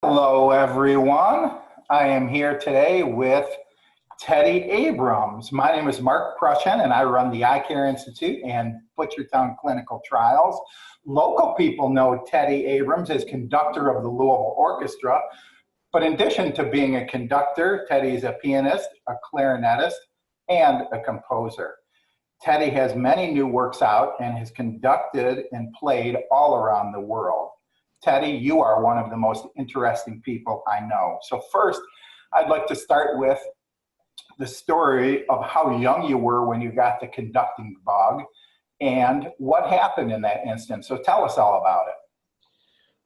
Hello, everyone. I am here today with Teddy Abrams. My name is Mark Prushen, and I run the Eye Care Institute and Butchertown Clinical Trials. Local people know Teddy Abrams as conductor of the Louisville Orchestra, but in addition to being a conductor, Teddy is a pianist, a clarinetist, and a composer. Teddy has many new works out and has conducted and played all around the world. Teddy, you are one of the most interesting people I know. So first, I'd like to start with the story of how young you were when you got the conducting bug and what happened in that instance. So tell us all about it.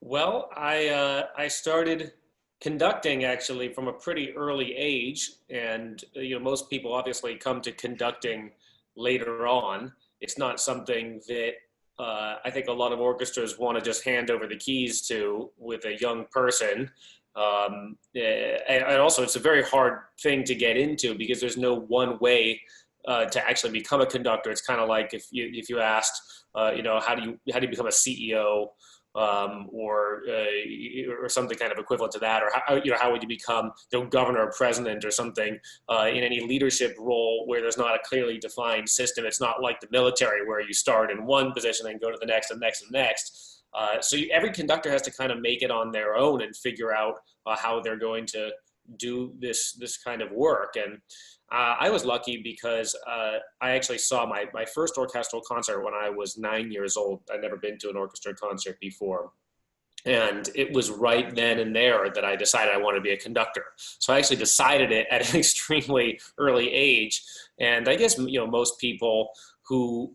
Well, I started conducting actually from a pretty early age, and most people obviously come to conducting later on. It's not something that I think a lot of orchestras want to just hand over the keys to with a young person. And also, it's a very hard thing to get into because there's no one way to actually become a conductor. It's kind of like if you asked, how do you become a CEO, or something kind of equivalent to that, or how would you become governor or president or something in any leadership role where there's not a clearly defined system. It's not like the military where you start in one position and go to the next and next and next. So every conductor has to kind of make it on their own and figure out how they're going to do this kind of work. And I was lucky because I actually saw my first orchestral concert when I was 9 years old. I'd never been to an orchestra concert before. And it was right then and there that I decided I wanted to be a conductor. So I actually decided it at an extremely early age. And I guess, most people who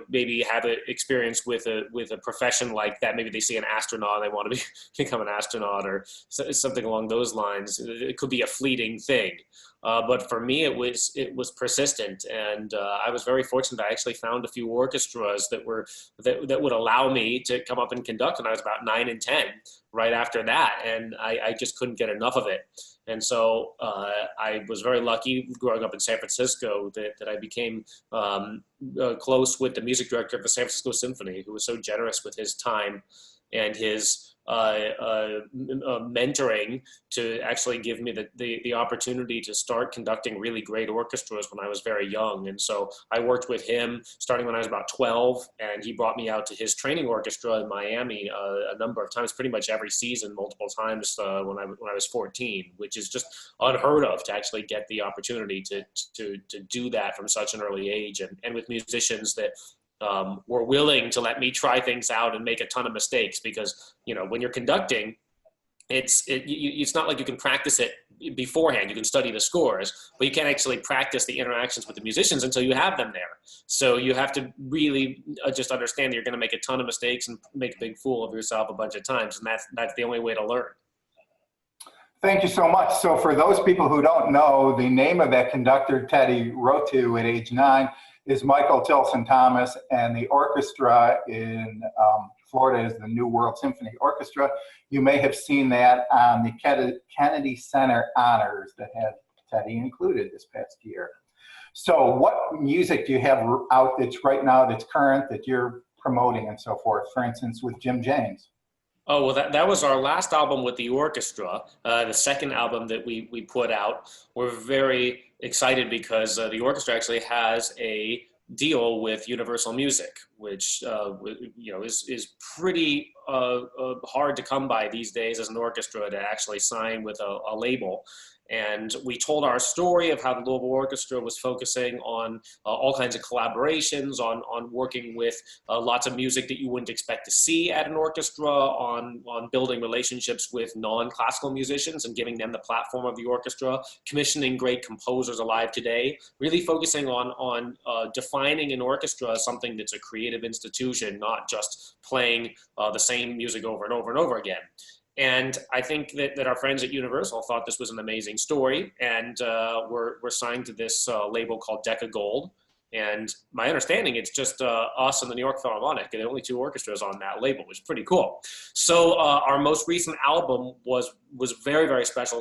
maybe have an experience with a profession like that. Maybe they see an astronaut and they want to become an astronaut or something along those lines. It could be a fleeting thing. But for me, it was persistent, and I was very fortunate. I actually found a few orchestras that would allow me to come up and conduct when I was about 9 and 10. Right after that, and I just couldn't get enough of it. And so I was very lucky growing up in San Francisco that I became close with the music director of the San Francisco Symphony, who was so generous with his time and his mentoring to actually give me the opportunity to start conducting really great orchestras when I was very young. And so I worked with him starting when I was about 12, and he brought me out to his training orchestra in Miami a number of times, pretty much every season, multiple times when I was 14, which is just unheard of to actually get the opportunity to do that from such an early age, and with musicians that were willing to let me try things out and make a ton of mistakes, because when you're conducting, it's not like you can practice it beforehand. You can study the scores, but you can't actually practice the interactions with the musicians until you have them there. So you have to really just understand that you're going to make a ton of mistakes and make a big fool of yourself a bunch of times, and that's the only way to learn. Thank you so much. So for those people who don't know, the name of that conductor Teddy wrote to at age 9 is Michael Tilson Thomas, and the orchestra in Florida is the New World Symphony Orchestra. You may have seen that on the Kennedy Center Honors that had Teddy included this past year. So what music do you have out that's right now, that's current, that you're promoting and so forth, for instance, with Jim James? Oh, well, that was our last album with the orchestra, the second album that we put out. We're very excited because the orchestra actually has a deal with Universal Music, which is pretty hard to come by these days as an orchestra to actually sign with a label. And we told our story of how the Louisville Orchestra was focusing on all kinds of collaborations, on working with lots of music that you wouldn't expect to see at an orchestra, on building relationships with non-classical musicians and giving them the platform of the orchestra, commissioning great composers alive today, really focusing on defining an orchestra as something that's a creative institution, not just playing the same music over and over and over again. And I think that our friends at Universal thought this was an amazing story, and we're signed to this label called Decca Gold. And my understanding, it's just us and the New York Philharmonic, and the only two orchestras on that label, which is pretty cool. So our most recent album was very, very special,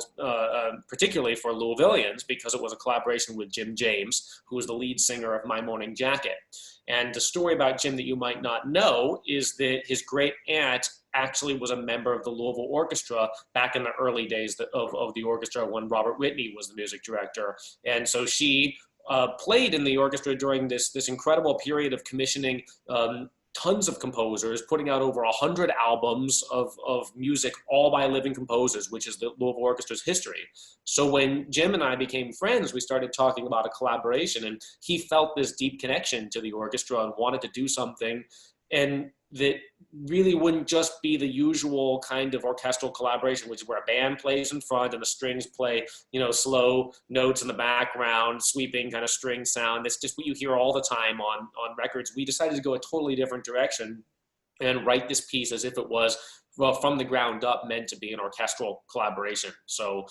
particularly for Louisvillians, because it was a collaboration with Jim James, who was the lead singer of My Morning Jacket. And the story about Jim that you might not know is that his great aunt actually was a member of the Louisville Orchestra back in the early days of the orchestra when Robert Whitney was the music director. And so she played in the orchestra during this incredible period of commissioning tons of composers, putting out over 100 albums of music, all by living composers, which is the Louisville Orchestra's history. So when Jim and I became friends, we started talking about a collaboration, and he felt this deep connection to the orchestra and wanted to do something and that really wouldn't just be the usual kind of orchestral collaboration, which is where a band plays in front and the strings play, slow notes in the background, sweeping kind of string sound. That's just what you hear all the time on records. We decided to go a totally different direction and write this piece as if it was, well, from the ground up, meant to be an orchestral collaboration. So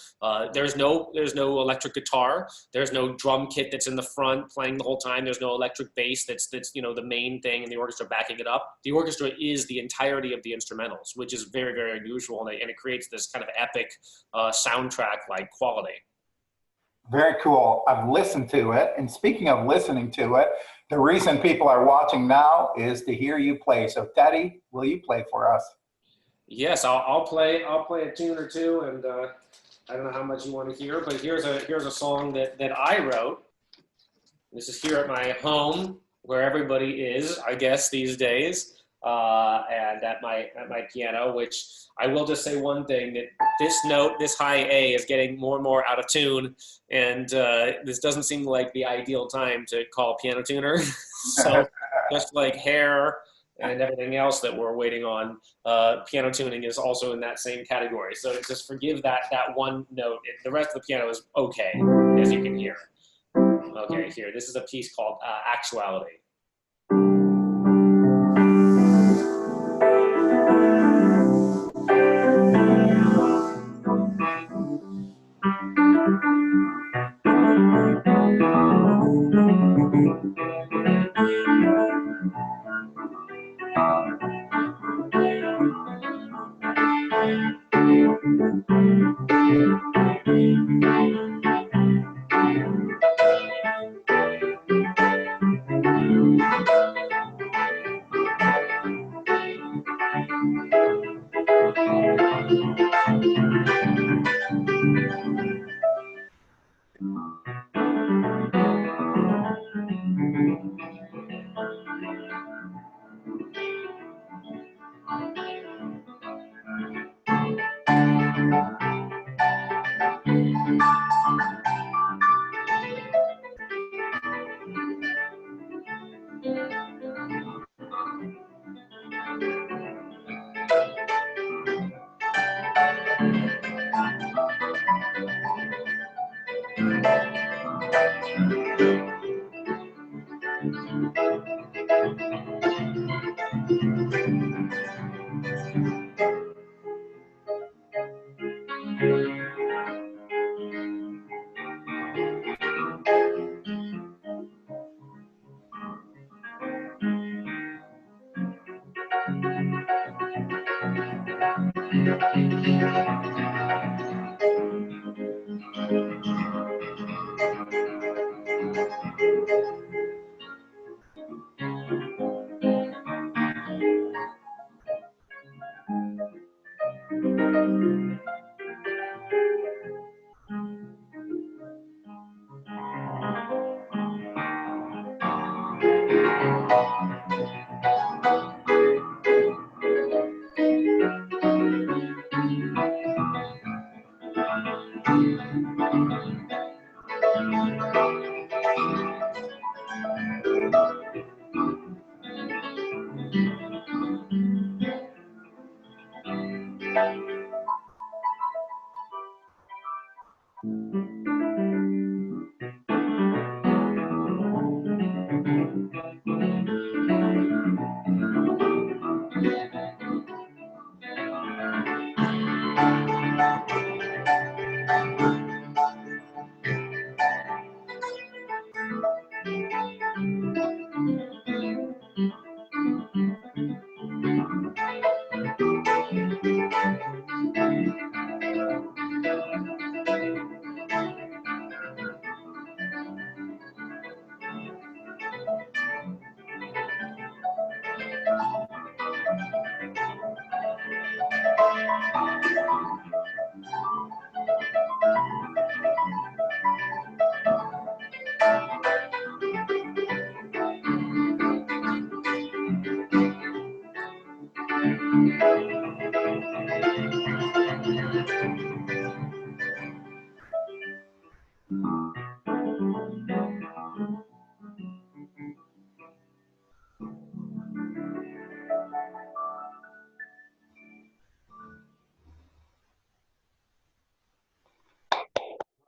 there's no electric guitar. There's no drum kit that's in the front playing the whole time. There's no electric bass that's the main thing, and the orchestra backing it up. The orchestra is the entirety of the instrumentals, which is very, very unusual, and it creates this kind of epic soundtrack-like quality. Very cool. I've listened to it. And speaking of listening to it, the reason people are watching now is to hear you play. So Teddy, will you play for us? Yes, I'll play a tune or two, and I don't know how much you want to hear, but here's a song that I wrote. This is here at my home, where everybody is, I guess, these days, and at my piano. Which I will just say one thing, that this note, this high A, is getting more and more out of tune, and this doesn't seem like the ideal time to call a piano tuner. So just like hair and everything else that we're waiting on, piano tuning is also in that same category. So just forgive that one note. The rest of the piano is okay, as you can hear. Okay, here. This is a piece called Actuality.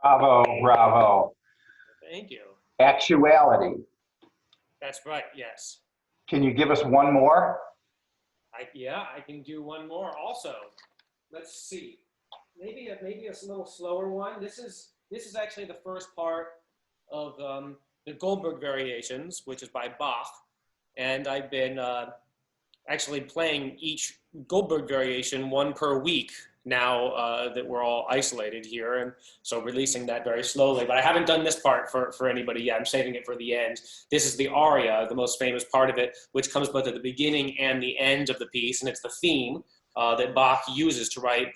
Bravo, bravo. Thank you. Actuality. That's right. Yes. Can you give us one more? Yeah, I can do one more also. Let's see. Maybe a little slower one. This is actually the first part of the Goldberg Variations, which is by Bach, and I've been actually playing each Goldberg variation one per week now that we're all isolated here, and so releasing that very slowly. But I haven't done this part for anybody yet. I'm saving it for the end. This is the aria, the most famous part of it, which comes both at the beginning and the end of the piece, and it's the theme that Bach uses to write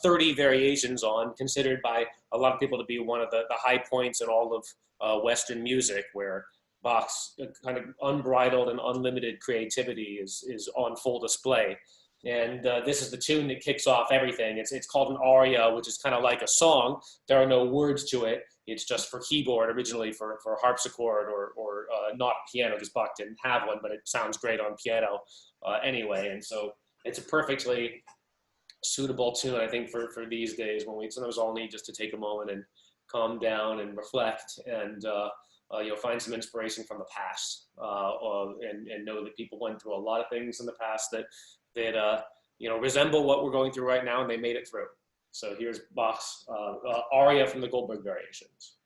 30 variations on, considered by a lot of people to be one of the high points in all of Western music, where Bach's kind of unbridled and unlimited creativity is on full display. And this is the tune that kicks off everything. It's called an aria, which is kind of like a song. There are no words to it. It's just for keyboard, originally for harpsichord or not piano, because Bach didn't have one, but it sounds great on piano anyway. And so it's a perfectly suitable tune, I think, for these days when we sometimes all need just to take a moment and calm down and reflect and find some inspiration from the past, and know that people went through a lot of things in the past that resemble what we're going through right now, and they made it through. So here's Bach's aria from the Goldberg Variations.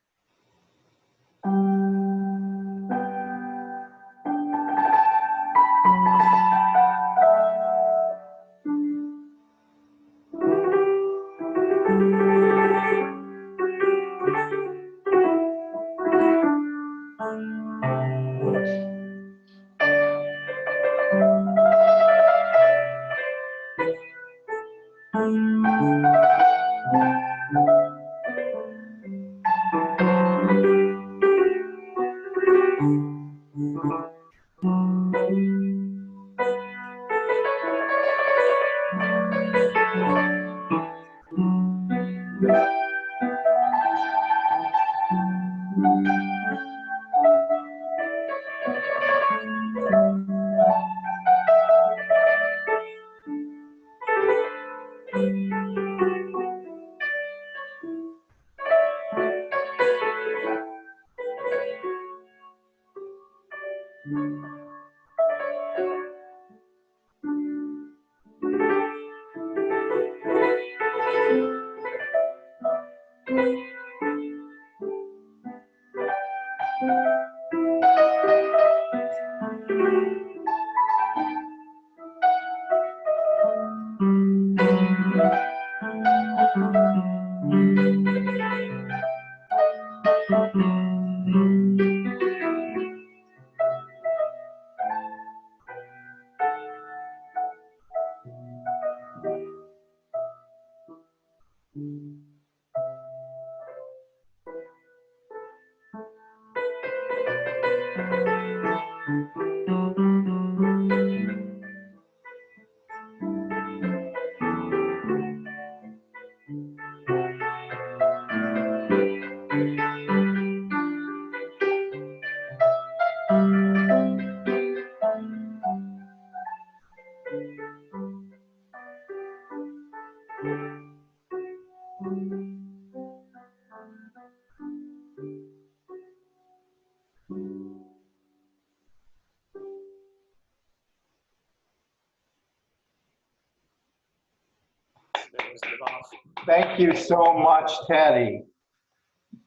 Thank you so much, Teddy.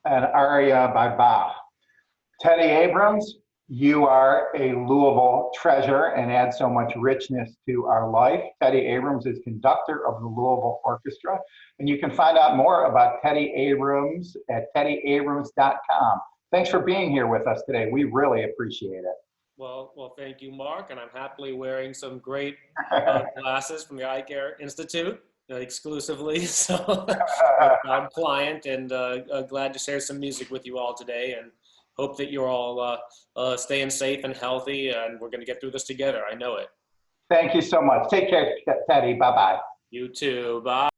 An aria by Bach. Teddy Abrams, you are a Louisville treasure and add so much richness to our life. Teddy Abrams is conductor of the Louisville Orchestra, and you can find out more about Teddy Abrams at teddyabrams.com. Thanks for being here with us today. We really appreciate it. Well, thank you, Mark, and I'm happily wearing some great glasses from the Eye Care Institute exclusively. So I'm pliant and glad to share some music with you all today, and hope that you're all staying safe and healthy, and we're going to get through this together. I know it. Thank you so much. Take care, Teddy. Bye-bye. You too. Bye.